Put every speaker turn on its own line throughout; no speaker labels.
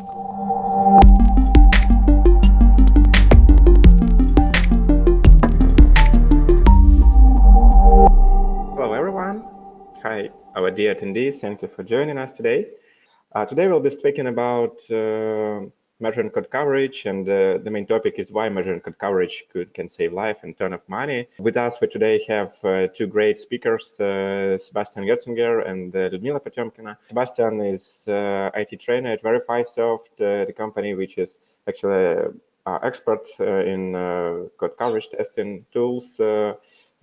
Hello everyone. Hi, our dear attendees. Thank you for joining us today. Today we'll be speaking about measuring code coverage, and the main topic is why measuring code coverage can save life and ton of money. With us for today have two great speakers, Sebastian Götzinger and Ludmila Potemkina. Sebastian is IT trainer at VerifySoft, the company which is actually expert in code coverage testing tools.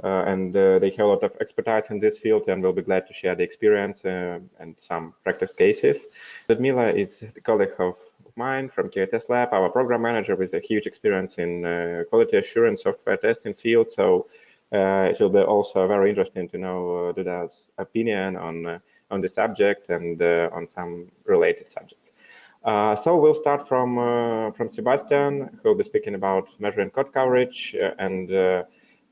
And they have a lot of expertise in this field, and we'll be glad to share the experience and some practice cases. Ludmila is a colleague of mine from QATestLab, our program manager with a huge experience in quality assurance software testing field. So it will be also very interesting to know Duda's opinion on the subject and on some related subjects. So we'll start from Sebastian, who will be speaking about measuring code coverage and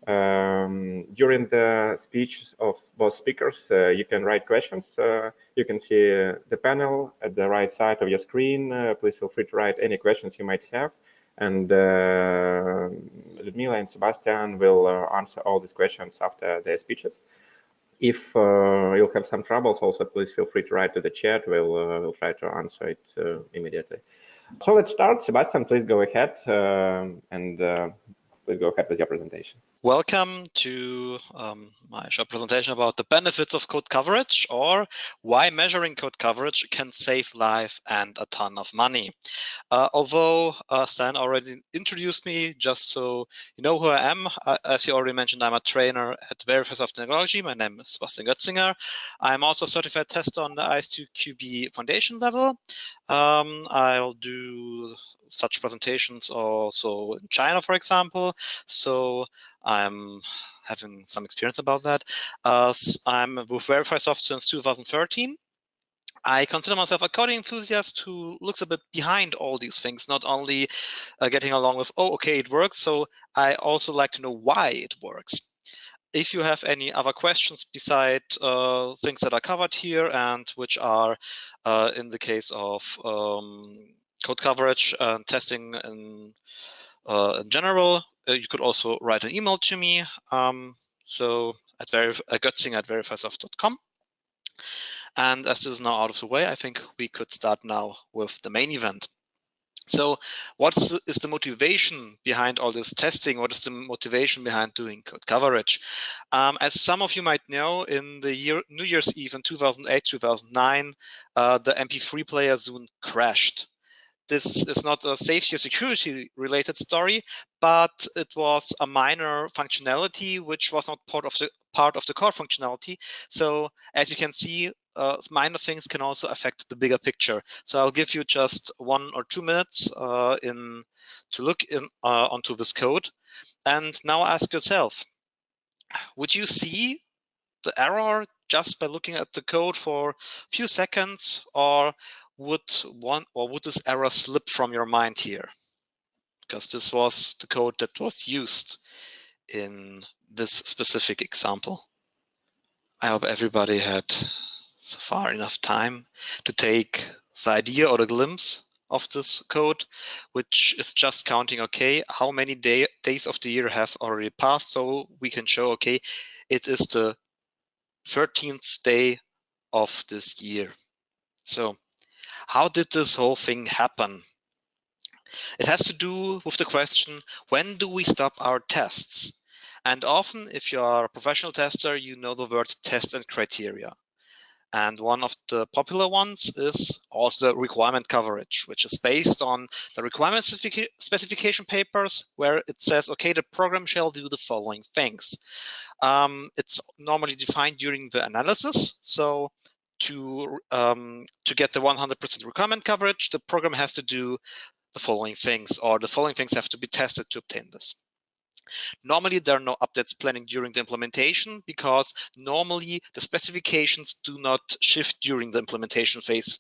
during the speech of both speakers, you can write questions. You can see the panel at the right side of your screen. Please feel free to write any questions you might have. And Ludmila and Sebastian will answer all these questions after their speeches. If you'll have some troubles, also please feel free to write to the chat. We'll try to answer it immediately. So let's start. Sebastian, please go ahead and please go ahead with your presentation.
Welcome to my short presentation about the benefits of code coverage, or why measuring code coverage can save life and a ton of money. Although Stan already introduced me, just so you know who I am, as he already mentioned, I'm a trainer at VerifySoft Technology. My name is Sebastian Götzinger. I'm also a certified tester on the IS2QB foundation level. I'll do such presentations also in China, for example. So I'm having some experience about that. I'm with VerifySoft since 2013. I consider myself a coding enthusiast who looks a bit behind all these things, not only getting along with, oh, okay, it works. So I also like to know why it works. If you have any other questions beside things that are covered here and which are in the case of code coverage and testing in general, you could also write an email to me. So at götzinger@verifysoft.com. And as this is now out of the way, I think we could start now with the main event. So what is the motivation behind all this testing? What is the motivation behind doing code coverage? As some of you might know, in the New Year's Eve in 2008, 2009, the MP3 player Zune crashed. This is not a safety or security related story, but it was a minor functionality which was not part of the core functionality. So as you can see, minor things can also affect the bigger picture. So I'll give you just 1 or 2 minutes to look onto this code. And now ask yourself, would you see the error just by looking at the code for a few seconds, or would this error slip from your mind here? Because this was the code that was used in this specific example. I hope everybody had so far enough time to take the idea or the glimpse of this code, which is just counting, okay, how many days of the year have already passed, so we can show, okay, it is the 13th day of this year. So how did this whole thing happen? It has to do with the question, when do we stop our tests? And often, if you are a professional tester, you know the word test and criteria. And one of the popular ones is also the requirement coverage, which is based on the requirement specification papers, where it says, okay, the program shall do the following things. It's normally defined during the analysis. So to get the 100% requirement coverage, the program has to do the following things, or the following things have to be tested to obtain this. Normally, there are no updates planning during the implementation, because normally the specifications do not shift during the implementation phase.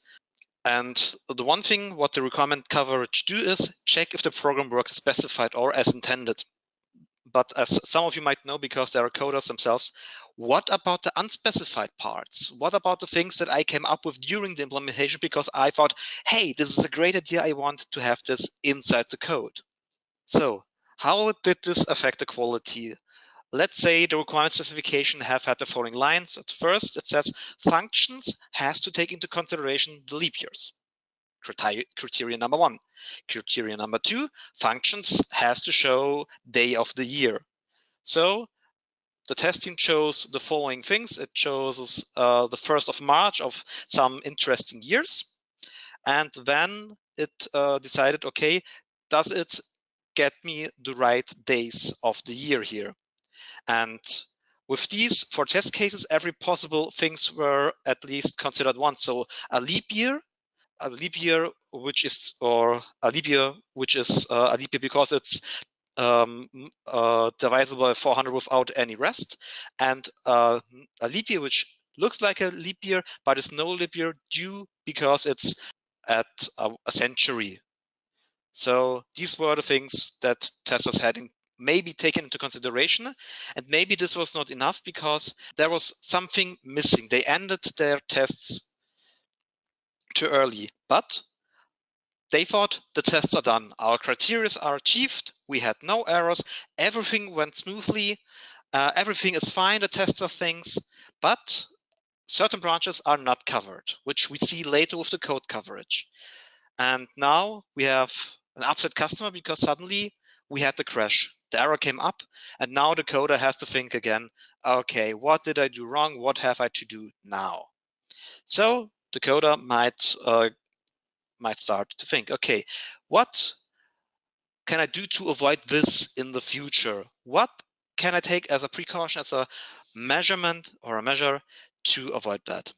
And the one thing what the requirement coverage do is check if the program works specified or as intended. but as some of you might know, because they are coders themselves, what about the unspecified parts? What about the things that I came up with during the implementation because I thought, hey, this is a great idea, I want to have this inside the code. So how did this affect the quality? Let's say the requirement specification have had the following lines. At first, it says functions has to take into consideration the leap years. Criteria number 1. Criteria number 2, functions has to show day of the year. So the test team chose the following things. It chose the 1st of March of some interesting years. And then it decided, okay, does it get me the right days of the year here? And with these, for test cases, every possible things were at least considered once. So a leap year which is a leap year because it's divisible by 400 without any rest, and a leap year which looks like a leap year but is no leap year due because it's at a century. So these were the things that testers had maybe taken into consideration, and maybe this was not enough because there was something missing. They ended their tests too early, but they thought the tests are done. Our criteria are achieved. We had no errors. Everything went smoothly. Everything is fine, the tester thinks, but certain branches are not covered, which we see later with the code coverage. And now we have an upset customer because suddenly we had the crash. The error came up, and now the coder has to think again, okay, what did I do wrong? What have I to do now? So the coder might start to think, okay, what can I do to avoid this in the future? What can I take as a precaution, as a measurement or a measure to avoid that?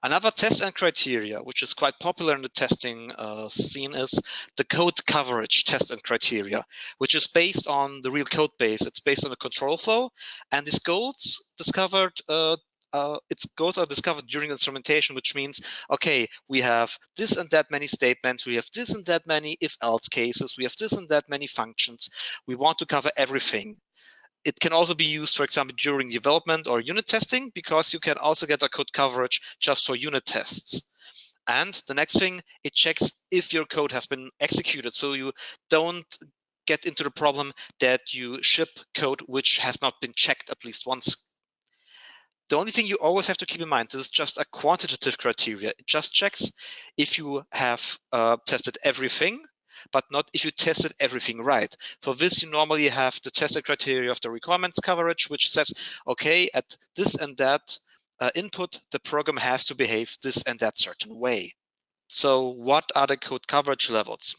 Another test and criteria, which is quite popular in the testing scene, is the code coverage test and criteria, which is based on the real code base. It's based on the control flow, and these goals discovered its goals are discovered during instrumentation, which means, okay, we have this and that many statements, we have this and that many if-else cases, we have this and that many functions. We want to cover everything. It can also be used, for example, during development or unit testing, because you can also get a code coverage just for unit tests. And the next thing, it checks if your code has been executed, so you don't get into the problem that you ship code which has not been checked at least once. The only thing you always have to keep in mind, this is just a quantitative criteria. It just checks if you have tested everything, but not if you tested everything right. For this, you normally have the tested criteria of the requirements coverage, which says, okay, at this and that input, the program has to behave this and that certain way. So what are the code coverage levels?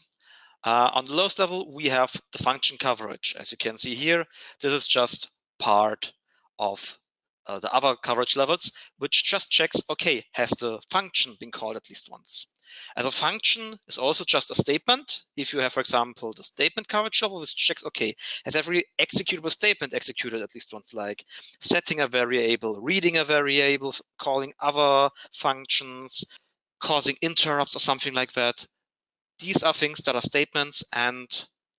On the lowest level, we have the function coverage. As you can see here, this is just part of the other coverage levels, which just checks, okay, has the function been called at least once? And a function is also just a statement. If you have, for example, the statement coverage level, which checks, okay, has every executable statement executed at least once, like setting a variable, reading a variable, calling other functions, causing interrupts or something like that. These are things that are statements and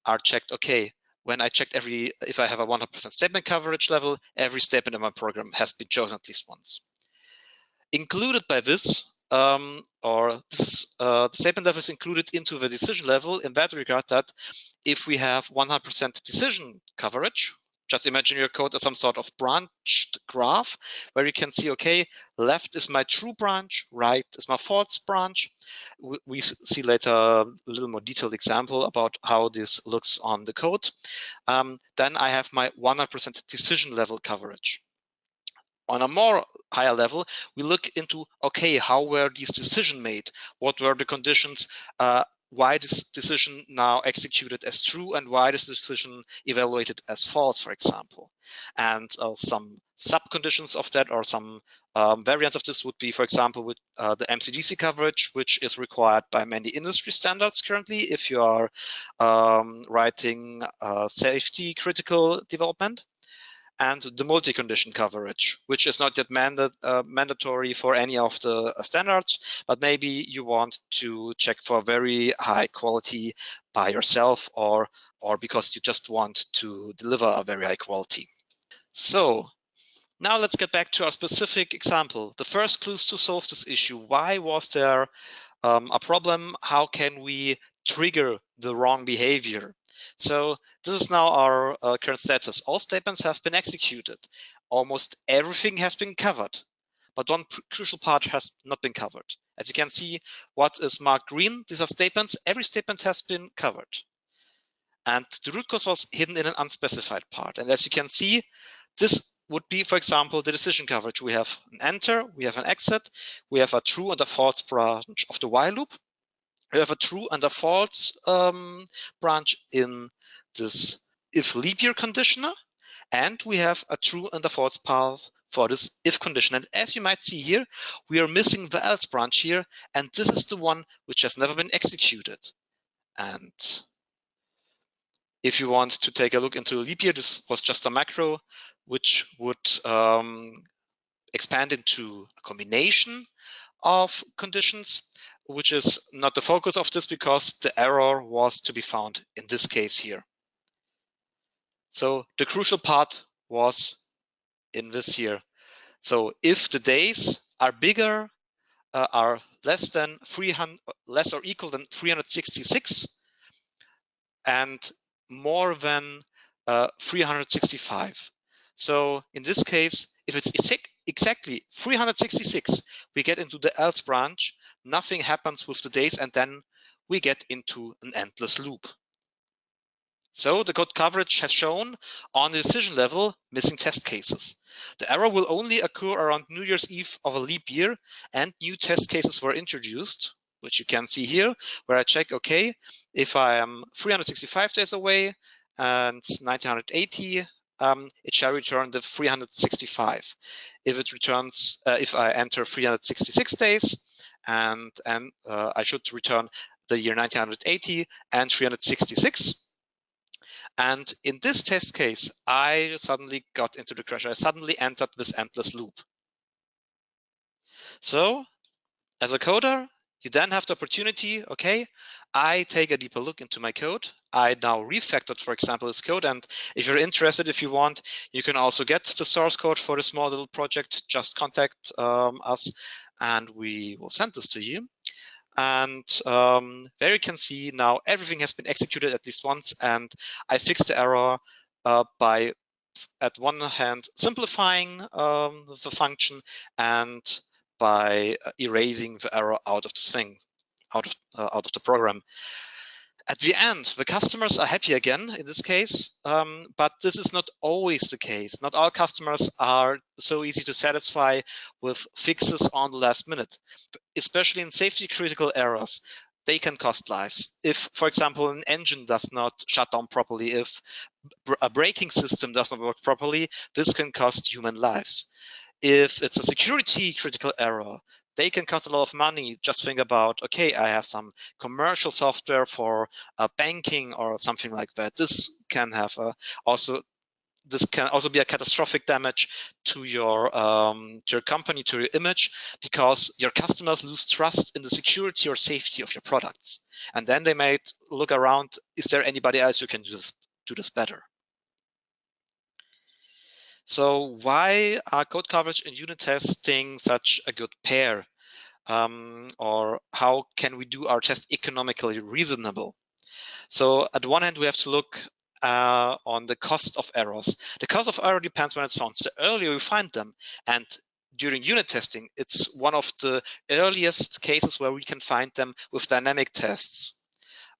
are checked, okay, when I checked if I have a 100% statement coverage level, every statement in my program has been chosen at least once. Included by this, the statement level is included into the decision level in that regard that if we have 100% decision coverage, just imagine your code as some sort of branched graph where you can see, okay, left is my true branch, right is my false branch. We see later a little more detailed example about how this looks on the code. Then I have my 100% decision level coverage. On a more higher level, we look into, okay, how were these decisions made? What were the conditions? Why this decision now executed as true and why this decision evaluated as false, for example. And some sub-conditions of that or some variants of this would be, for example, with the MCDC coverage, which is required by many industry standards currently if you are writing safety critical development. and the multi-condition coverage, which is not yet mandatory for any of the standards, but maybe you want to check for very high quality by yourself or because you just want to deliver a very high quality. So now let's get back to our specific example. The first clues to solve this issue. Why was there a problem? How can we trigger the wrong behavior? So this is now our current status. All statements have been executed. Almost everything has been covered, but one crucial part has not been covered. As you can see, what is marked green, these are statements. Every statement has been covered. And the root cause was hidden in an unspecified part. And as you can see, this would be, for example, the decision coverage. We have an enter, we have an exit, we have a true and a false branch of the while loop. We have a true and a false branch in this if leap year conditioner. And we have a true and a false path for this if condition. And as you might see here, we are missing the else branch here. And this is the one which has never been executed. And if you want to take a look into leap year, this was just a macro which would expand into a combination of conditions, which is not the focus of this because the error was to be found in this case here. So the crucial part was in this here. So if the days are bigger, are less than 300, less or equal than 366, and more than 365. So in this case, if it's exactly 366, we get into the else branch, nothing happens with the days, and then we get into an endless loop. So the code coverage has shown on the decision level missing test cases. The error will only occur around New Year's Eve of a leap year, and new test cases were introduced, which you can see here, where I check, okay, if I am 365 days away and 1980, it shall return the 365. If it returns, if I enter 366 days, and I should return the year 1980 and 366. And in this test case, I suddenly got into the crash. I suddenly entered this endless loop. So as a coder, you then have the opportunity, okay, I take a deeper look into my code. I now refactored, for example, this code. And if you're interested, if you want, you can also get the source code for this small little project. Just contact us and we will send this to you. And there you can see now everything has been executed at least once, and I fixed the error by, at one hand, simplifying the function and by erasing the error out of this thing, out of the program. At the end, the customers are happy again in this case, but this is not always the case. Not all customers are so easy to satisfy with fixes on the last minute, especially in safety critical errors. They can cost lives. If, for example, an engine does not shut down properly, if a braking system does not work properly, this can cost human lives. If it's a security critical error, they can cost a lot of money. Just think about, okay, I have some commercial software for banking or something like that. This can have this can also be a catastrophic damage to your company, to your image, because your customers lose trust in the security or safety of your products. And then they might look around, is there anybody else who can do this better? So why are code coverage and unit testing such a good pair? Or how can we do our test economically reasonable? So at one hand, we have to look on the cost of errors. The cost of error depends when it's found. The earlier we find them, and during unit testing, it's one of the earliest cases where we can find them with dynamic tests.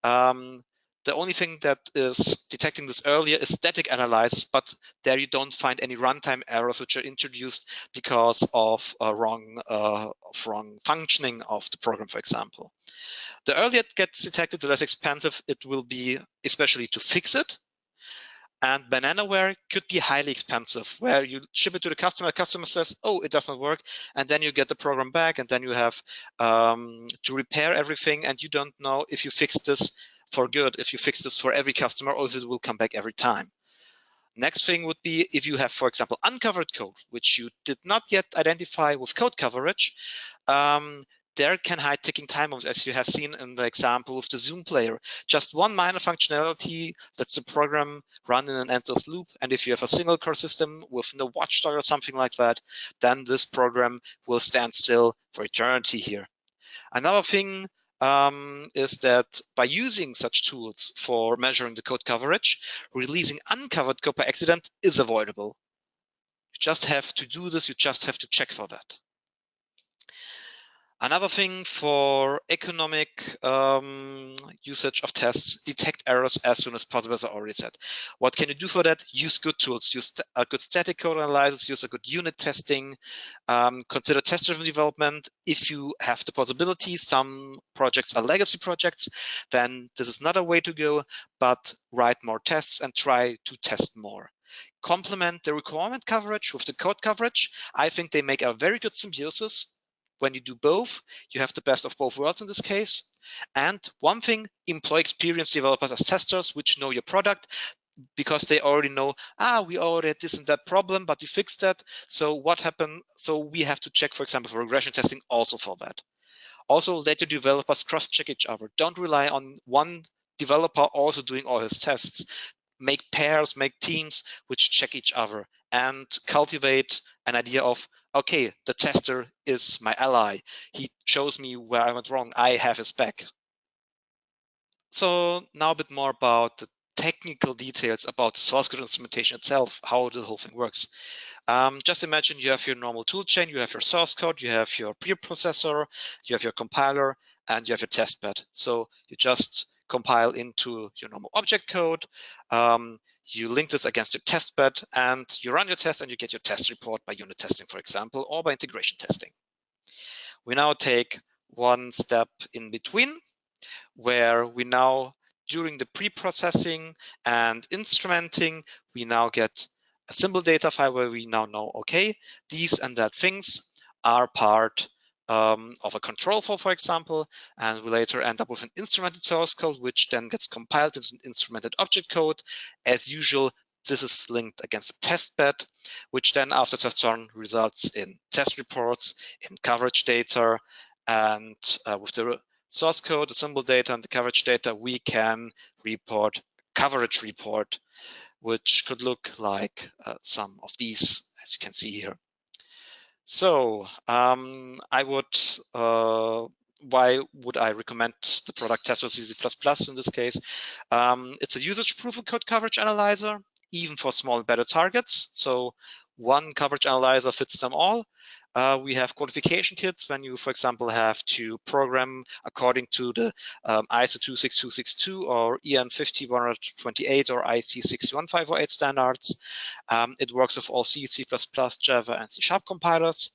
The only thing that is detecting this earlier is static analysis, but there you don't find any runtime errors which are introduced because of wrong functioning of the program, for example. The earlier it gets detected, the less expensive it will be, especially to fix it. And bananaware could be highly expensive, where you ship it to the customer says, oh, it doesn't work, and then you get the program back, and then you have to repair everything, and you don't know if you fix this for good, if you fix this for every customer, or if it will come back every time. Next thing would be if you have, for example, uncovered code, which you did not yet identify with code coverage, there can hide ticking time bombs, as you have seen in the example with the Zoom player. Just one minor functionality lets the program run in an endless loop. And if you have a single core system with no watchdog or something like that, then this program will stand still for eternity here. Another thing is that by using such tools for measuring the code coverage, releasing uncovered code by accident is avoidable. You just have to do this. You just have to check for that. Another thing for economic usage of tests, detect errors as soon as possible, as I already said. What can you do for that? Use good tools, use a good static code analysis, use a good unit testing, consider test-driven development. If you have the possibility, some projects are legacy projects, then this is not a way to go, but write more tests and try to test more. Complement the requirement coverage with the code coverage. I think they make a very good symbiosis. When you do both, you have the best of both worlds in this case. And one thing, employ experienced developers as testers, which know your product, because they already know, we already had this and that problem, but we fixed that. So what happened? So we have to check, for example, for regression testing also for that. Also, let your developers cross-check each other. Don't rely on one developer also doing all his tests. Make pairs, make teams which check each other and cultivate an idea of, okay, the tester is my ally. He shows me where I went wrong. I have his back. So now a bit more about the technical details about the source code instrumentation itself, how the whole thing works. Just imagine you have your normal toolchain, you have your source code, you have your preprocessor, you have your compiler, and you have your testbed. So you just compile into your normal object code. You link this against your testbed, and you run your test, and you get your test report by unit testing, for example, or by integration testing. We now take one step in between, where we now, during the pre-processing and instrumenting, we now get a symbol data file where we now know, okay, these and that things are part of a control flow, for example, and we later end up with an instrumented source code, which then gets compiled into an instrumented object code. As usual, this is linked against the test bed, which then after test run results in test reports, in coverage data, and with the source code, the symbol data, and the coverage data, we can report coverage report, which could look like some of these, as you can see here. So why would I recommend the product TestRC++ in this case? It's a usage-proof code coverage analyzer, even for small embedded targets. So one coverage analyzer fits them all. We have qualification kits when you, for example, have to program according to the ISO 26262 or EN 50128 or IC 61508 standards. It works with all C, C++, Java, and C# compilers,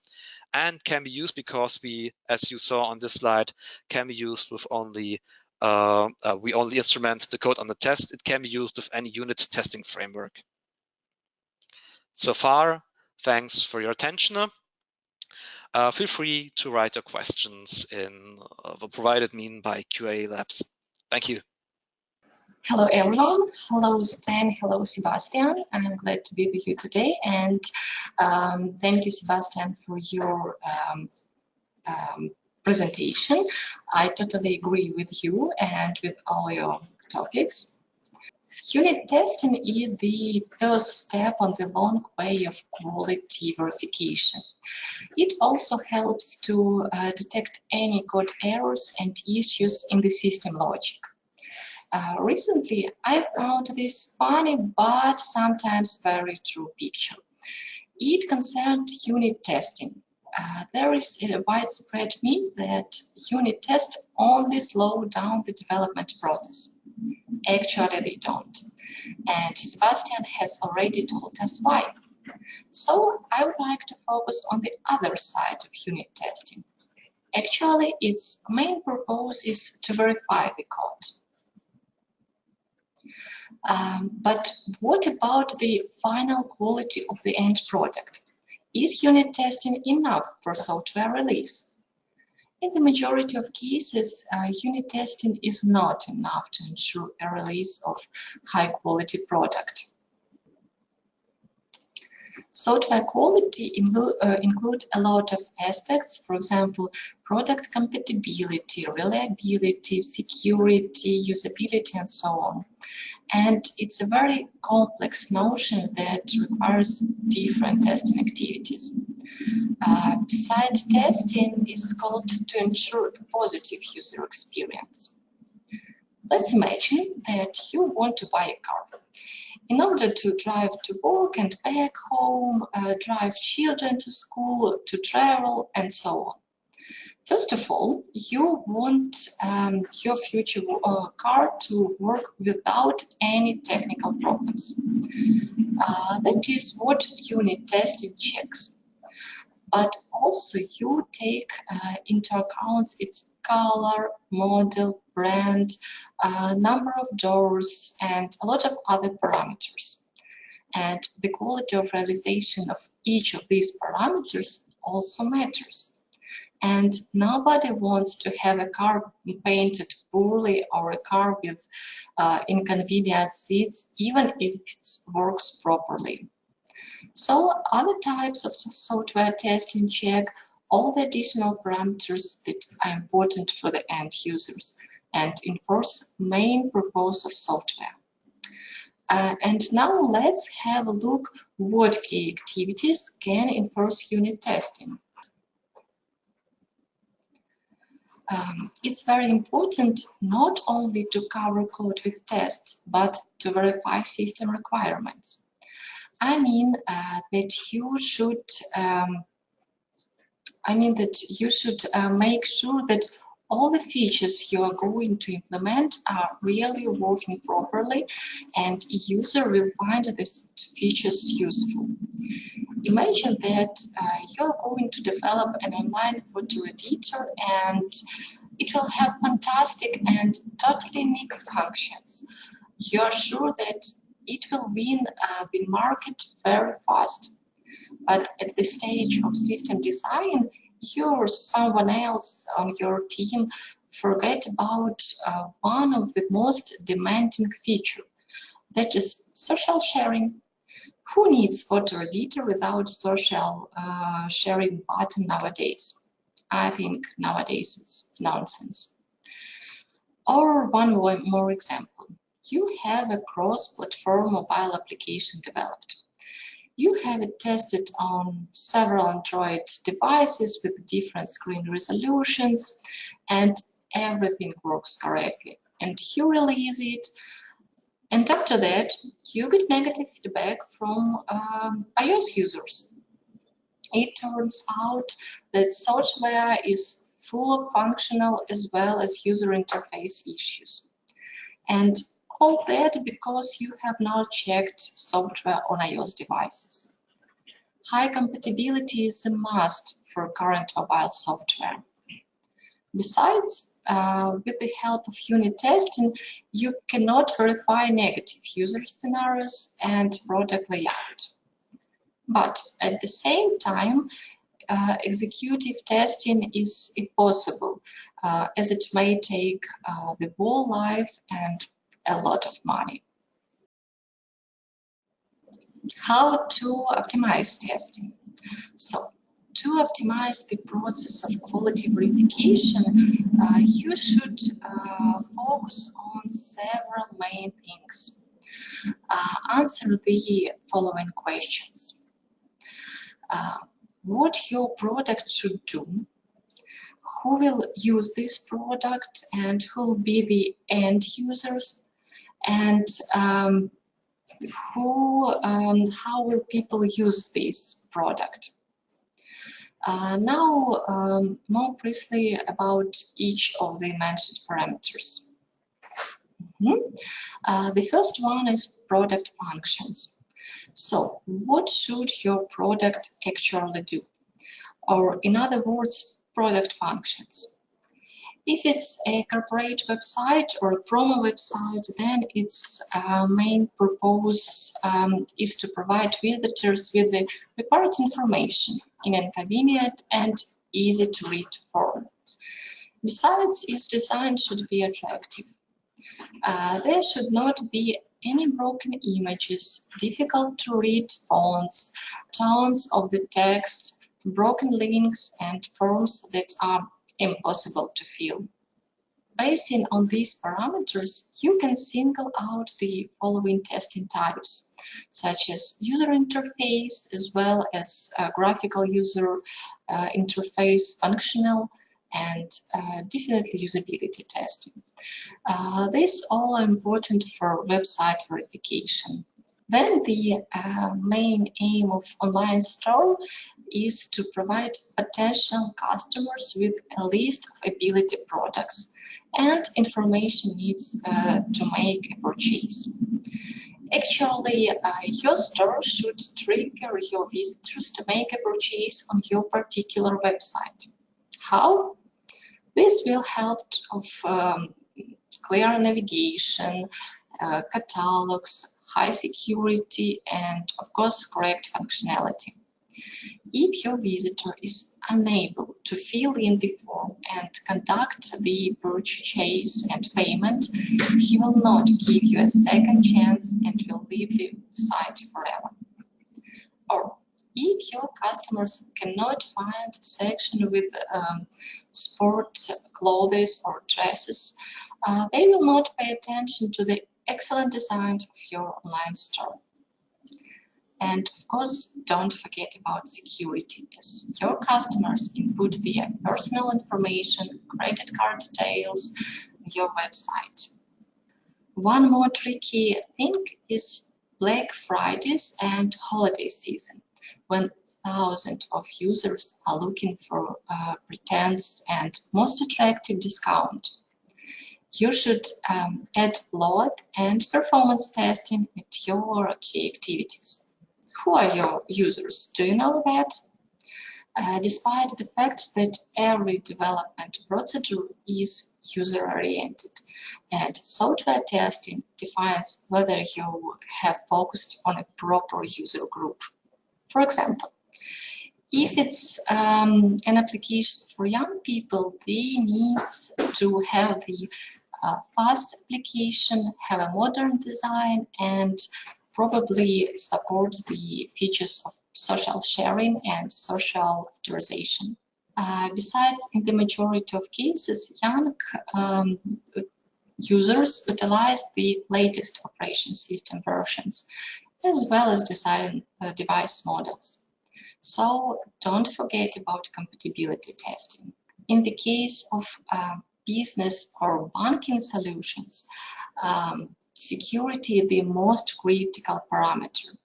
and can be used because we, as you saw on this slide, can be used with only we only instrument the code on the test. It can be used with any unit testing framework. So far, thanks for your attention. Feel free to write your questions in the provided mean by QALabs. Thank you.
Hello, everyone. Hello, Stan. Hello, Sebastian. I'm glad to be with you today. And thank you, Sebastian, for your presentation. I totally agree with you and with all your topics. Unit testing is the first step on the long way of quality verification. It also helps to detect any code errors and issues in the system logic. Recently, I found this funny but sometimes very true picture. It concerned unit testing. There is a widespread myth that unit tests only slow down the development process. Actually, they don't. And Sebastian has already told us why. So I would like to focus on the other side of unit testing. Actually, its main purpose is to verify the code. But what about the final quality of the end product? Is unit testing enough for software release? In the majority of cases, unit testing is not enough to ensure a release of high-quality product. Software quality include a lot of aspects, for example, product compatibility, reliability, security, usability, and so on. And it's a very complex notion that requires different testing activities. Besides, testing is called to ensure a positive user experience. Let's imagine that you want to buy a car. In order to drive to work and back home, drive children to school, to travel, and so on. First of all, you want your future car to work without any technical problems. That is what unit testing checks. But also you take into account its color, model, brand, number of doors, and a lot of other parameters. And the quality of realization of each of these parameters also matters. And nobody wants to have a car painted poorly or a car with inconvenient seats, even if it works properly. So other types of software testing check all the additional parameters that are important for the end users and enforce main purpose of software. And now let's have a look what key activities can enforce unit testing. It's very important not only to cover code with tests, but to verify system requirements. I mean that you should make sure that all the features you are going to implement are really working properly and user will find these features useful. Imagine that you're going to develop an online photo editor and it will have fantastic and totally unique functions. You're sure that it will win the market very fast. But at the stage of system design, you or someone else on your team forget about one of the most demanding features, that is social sharing. Who needs photo editor without social sharing button nowadays? I think nowadays it's nonsense. Or one more example. You have a cross-platform mobile application developed. You have it tested on several Android devices with different screen resolutions and everything works correctly. And you release it. And after that, you get negative feedback from iOS users. It turns out that software is full of functional as well as user interface issues. And all that because you have not checked software on iOS devices. High compatibility is a must for current mobile software. Besides, with the help of unit testing, you cannot verify negative user scenarios and product layout. But at the same time, executive testing is impossible, as it may take the whole life and a lot of money. How to optimize testing? So, to optimize the process of quality verification, you should focus on several main things. Answer the following questions. What your product should do, who will use this product and who will be the end users, and how will people use this product. Now, more precisely about each of the mentioned parameters. The first one is product functions. So, what should your product actually do? Or in other words, product functions. If it's a corporate website or a promo website, then its main purpose is to provide visitors with the required information in a convenient and easy to read form. Besides, its design should be attractive. There should not be any broken images, difficult to read fonts, tones of the text, broken links, and forms that are impossible to fill. Basing on these parameters, you can single out the following testing types, such as user interface, as well as graphical user interface, functional, and definitely usability testing. These all are important for website verification. Then the main aim of online store is to provide potential customers with a list of ability products and information needs to make a purchase. Actually, your store should trigger your visitors to make a purchase on your particular website. How? This will help of clear navigation, catalogs, high security, and of course correct functionality. If your visitor is unable to fill in the form and conduct the purchase and payment, he will not give you a second chance and will leave the site forever. Or if your customers cannot find a section with sport clothes or dresses, they will not pay attention to the excellent design of your online store. And of course, don't forget about security, as your customers input their personal information, credit card details, on your website. One more tricky thing is Black Fridays and holiday season, when thousands of users are looking for pretense and most attractive discount. You should add load and performance testing at your key activities. Who are your users? Do you know that? Despite the fact that every development procedure is user-oriented, and software testing defines whether you have focused on a proper user group. For example, if it's an application for young people, they need to have the fast application, have a modern design, and probably support the features of social sharing and social authorization. Besides, in the majority of cases, young users utilize the latest operation system versions, as well as device models. So don't forget about compatibility testing. In the case of business or banking solutions, security is the most critical parameter.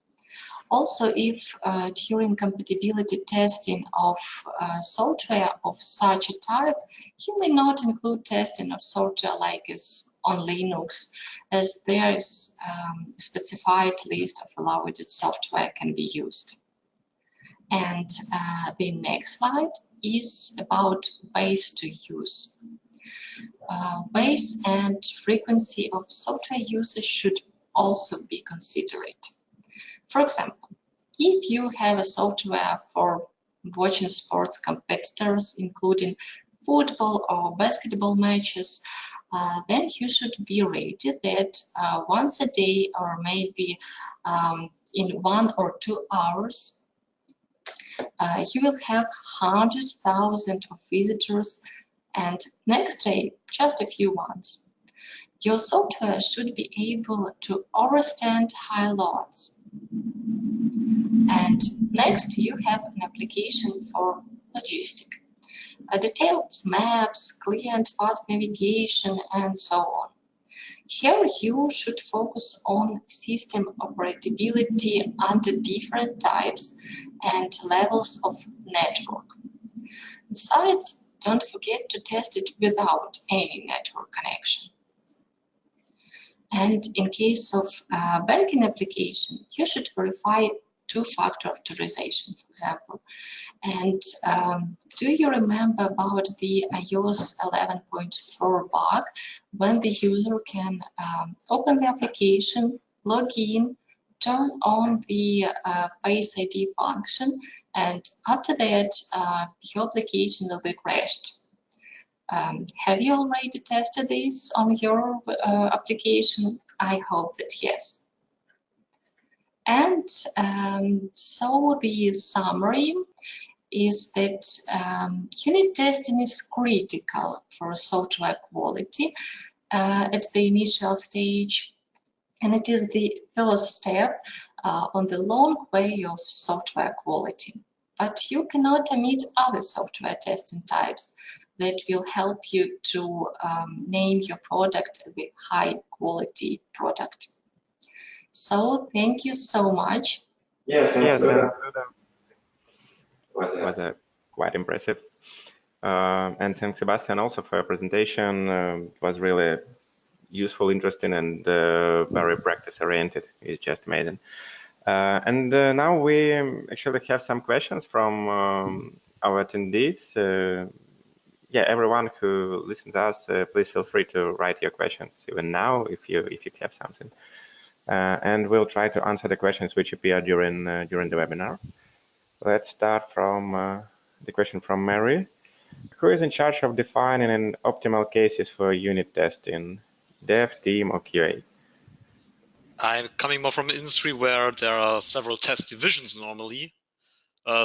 Also, if during compatibility testing of software of such a type, you may not include testing of software like is on Linux, as there is a specified list of allowed software can be used. And the next slide is about ways to use. Ways and frequency of software usage should also be considered. For example, if you have a software for watching sports competitors, including football or basketball matches, then you should be rated that once a day or maybe in 1 or 2 hours, you will have 100,000 of visitors, and next day, just a few ones. Your software should be able to overstand high loads. And next, you have an application for logistics, detailed maps, clear and fast navigation, and so on. Here, you should focus on system operability under different types and levels of network. Besides, don't forget to test it without any network connection. And in case of banking application, you should verify two-factor authorization, for example. And do you remember about the iOS 11.4 bug when the user can open the application, log in, turn on the Face ID function, and after that, your application will be crashed? Have you already tested this on your application? I hope that yes. And so the summary is that unit testing is critical for software quality at the initial stage, and it is the first step on the long way of software quality. But you cannot omit other software testing types that will help you to name your product a high quality product. So thank you so much.
Yes, was quite impressive. And thanks, Sebastian, also for your presentation. It was really useful, interesting, and very practice-oriented. It's just amazing. And now we actually have some questions from our attendees. Yeah, everyone who listens to us, please feel free to write your questions even now if you have something. And we'll try to answer the questions which appear during the webinar. Let's start from the question from Mary. Who is in charge of defining an optimal cases for unit testing, dev, team, or QA?
I'm coming more from an industry where there are several test divisions normally.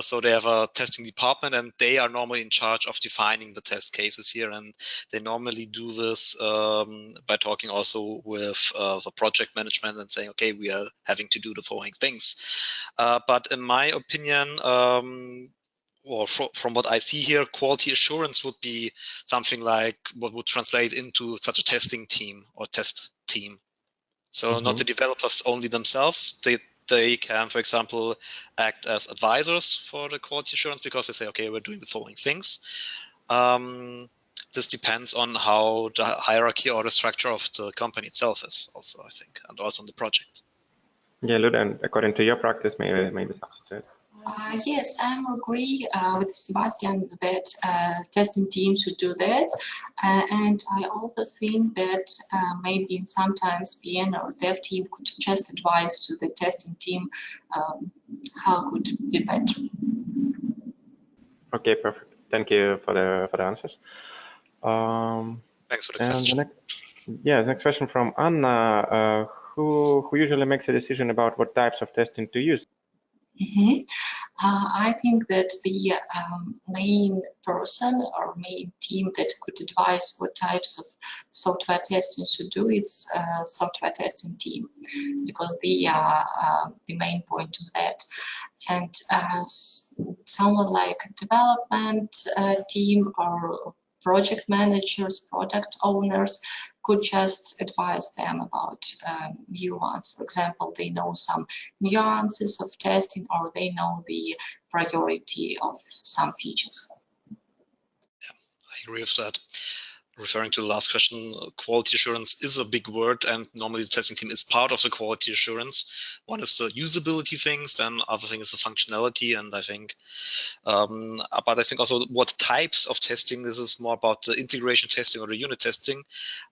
So they have a testing department, and they are normally in charge of defining the test cases here. And they normally do this by talking also with the project management and saying, okay, we are having to do the following things. But in my opinion, or from what I see here, quality assurance would be something like what would translate into such a testing team or test team. So not the developers only themselves. They can, for example, act as advisors for the quality assurance because they say, okay, we're doing the following things. This depends on how the hierarchy or the structure of the company itself is also, I think, and also on the project.
Yeah, Luda, according to your practice, maybe something to it.
Yes, I agree with Sebastian that testing teams should do that. And I also think that maybe sometimes PM or dev team could just advise to the testing team how could be better.
Okay, perfect. Thank you for the answers.
Thanks for the question.
The next question from Anna. Who usually makes a decision about what types of testing to use?
I think that the main person or main team that could advise what types of software testing should do, it's software testing team, because they are the main point of that. And someone like development team or project managers, product owners could just advise them about nuance. For example, they know some nuances of testing, or they know the priority of some features.
Yeah, I agree with that. Referring to the last question, quality assurance is a big word, and normally the testing team is part of the quality assurance. One is the usability things, then other thing is the functionality, and I think, but I think also what types of testing, this is more about the integration testing or the unit testing.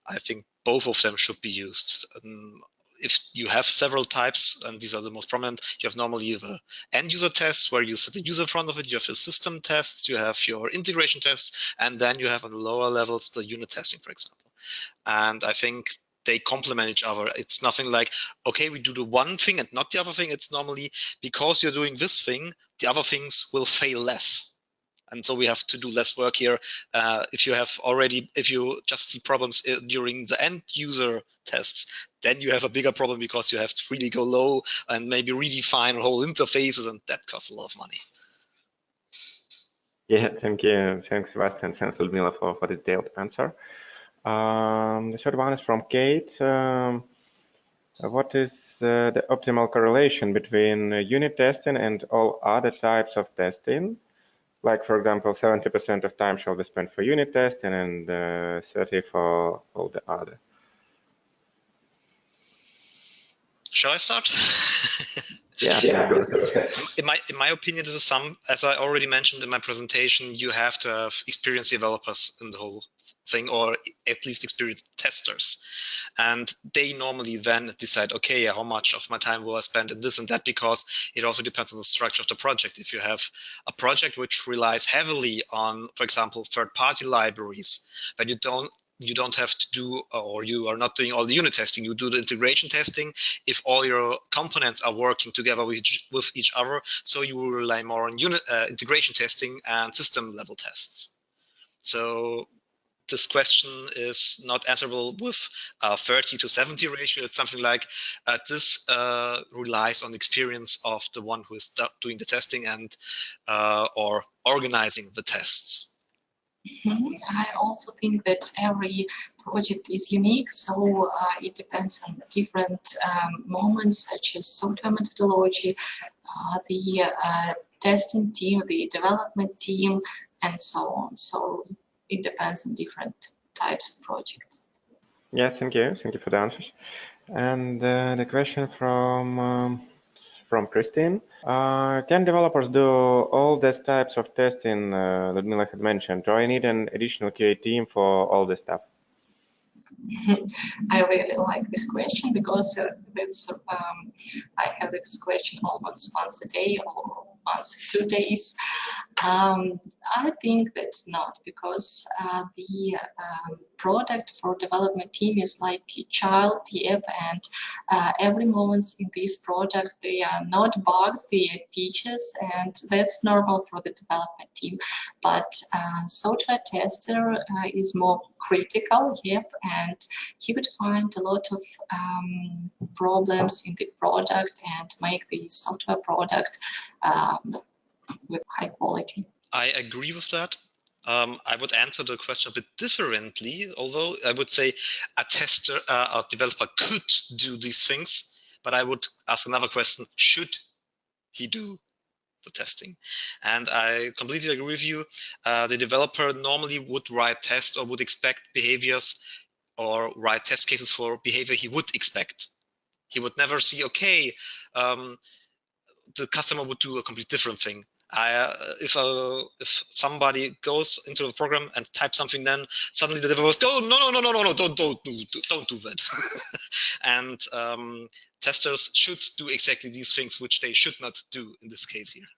I think both of them should be used. If you have several types, and these are the most prominent, you have normally the end user tests where you set the user in front of it, you have the system tests, you have your integration tests, and then you have on the lower levels the unit testing, for example. And I think they complement each other. It's nothing like, okay, we do the one thing and not the other thing. It's normally because you're doing this thing, the other things will fail less. And so we have to do less work here. If you just see problems during the end user tests, then you have a bigger problem because you have to really go low and maybe redefine whole interfaces, and that costs a lot of money.
Yeah, thank you. Thanks, Sebastian. Thanks, Ludmila, for the detailed answer. The third one is from Kate. What is the optimal correlation between unit testing and all other types of testing? Like, for example, 70% of time shall be spent for unit testing and 30% for all the other.
Shall I start?
Yeah.
In my opinion, this is as I already mentioned in my presentation, you have to have experienced developers in the whole thing, or at least experienced testers. And they normally then decide, okay, how much of my time will I spend in this and that, because it also depends on the structure of the project. If you have a project which relies heavily on, for example, third-party libraries, then you don't have to do, or you are not doing all the unit testing, you do the integration testing if all your components are working together with each other, so you will rely more on integration testing and system level tests. So this question is not answerable with a 30 to 70 ratio. It's something like this relies on experience of the one who is doing the testing and or organizing the tests.
I also think that every project is unique, so it depends on different moments, such as software methodology, the testing team, the development team, and so on. So it depends on different types of projects.
Yes, thank you. Thank you for the answers. And the question from Christine. Can developers do all these types of testing Ludmila had mentioned? Do I need an additional QA team for all this stuff?
I really like this question because I have this question almost once a day or once 2 days. I think that's not, because the product for development team is like a child, yep, and every moment in this product they are not bugs, they are features, and that's normal for the development team. But software tester is more critical, yep, and he would find a lot of problems in the product and make the software product with high quality.
I agree with that. I would answer the question a bit differently, although I would say a tester, a developer could do these things, but I would ask another question: should he do the testing? And I completely agree with you. The developer normally would write tests or would expect behaviors or write test cases for behavior he would expect. He would never see, okay, the customer would do a completely different thing. If somebody goes into the program and types something, then suddenly the developers go, no, don't do that. And testers should do exactly these things which they should not do in this case here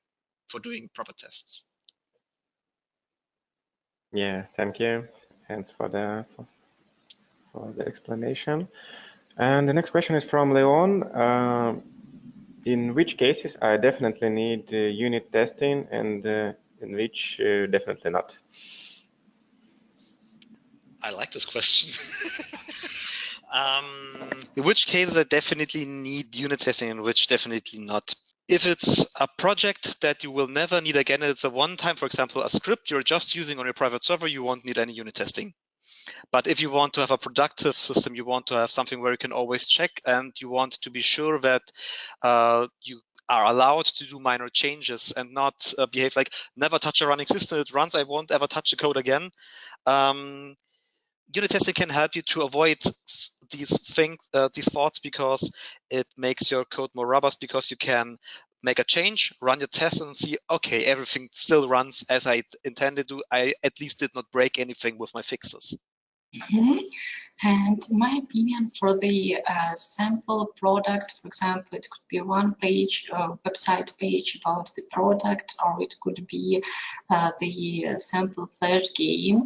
for doing proper tests.
Yeah, thank you. Thanks for the explanation. And the next question is from Leon. In which cases I definitely need unit testing, and in which definitely not?
I like this question. In which cases I definitely need unit testing, and which definitely not. If it's a project that you will never need again, it's a one-time, for example, a script you're just using on your private server, you won't need any unit testing. But if you want to have a productive system, you want to have something where you can always check, and you want to be sure that you are allowed to do minor changes and not behave like never touch a running system. It runs, I won't ever touch the code again. Unit testing can help you to avoid these thoughts, because it makes your code more robust, because you can make a change, run your test, and see, okay, everything still runs as I intended to. I at least did not break anything with my fixes.
And in my opinion, for the sample product, for example, it could be a one-page website page about the product, or it could be the sample flash game.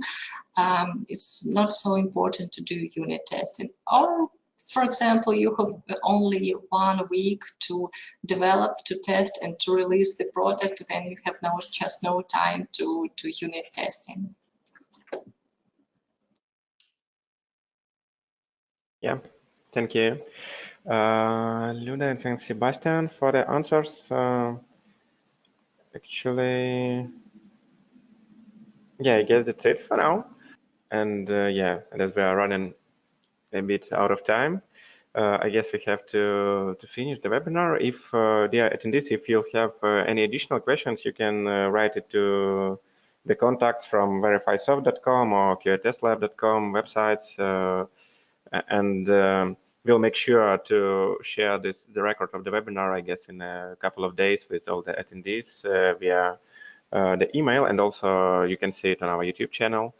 It's not so important to do unit testing. Or, for example, you have only 1 week to develop, to test, and to release the product, then you have just no time to unit testing.
Yeah, thank you. Luna and thanks Sebastian for the answers. Actually, yeah, I guess that's it for now. And yeah, and as we are running a bit out of time, I guess we have to finish the webinar. If dear attendees, if you have any additional questions, you can write it to the contacts from verifysoft.com or QATestLab.com websites, and we'll make sure to share the record of the webinar, I guess, in a couple of days with all the attendees via the email, and also you can see it on our YouTube channel.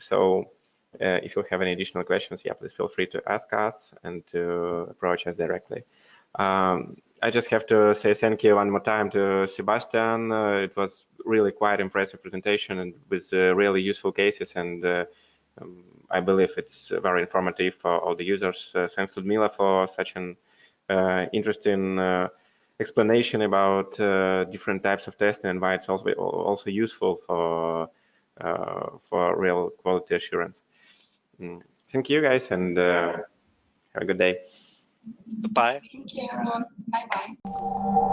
So if you have any additional questions, yeah, please feel free to ask us and to approach us directly. I just have to say thank you one more time to Sebastian. It was really quite impressive presentation and with really useful cases, and I believe it's very informative for all the users. Thanks to Ludmila for such an interesting explanation about different types of testing and why it's also useful for real quality assurance. Thank you guys, and have a good day.
Bye.
Thank you, everyone. Bye-bye.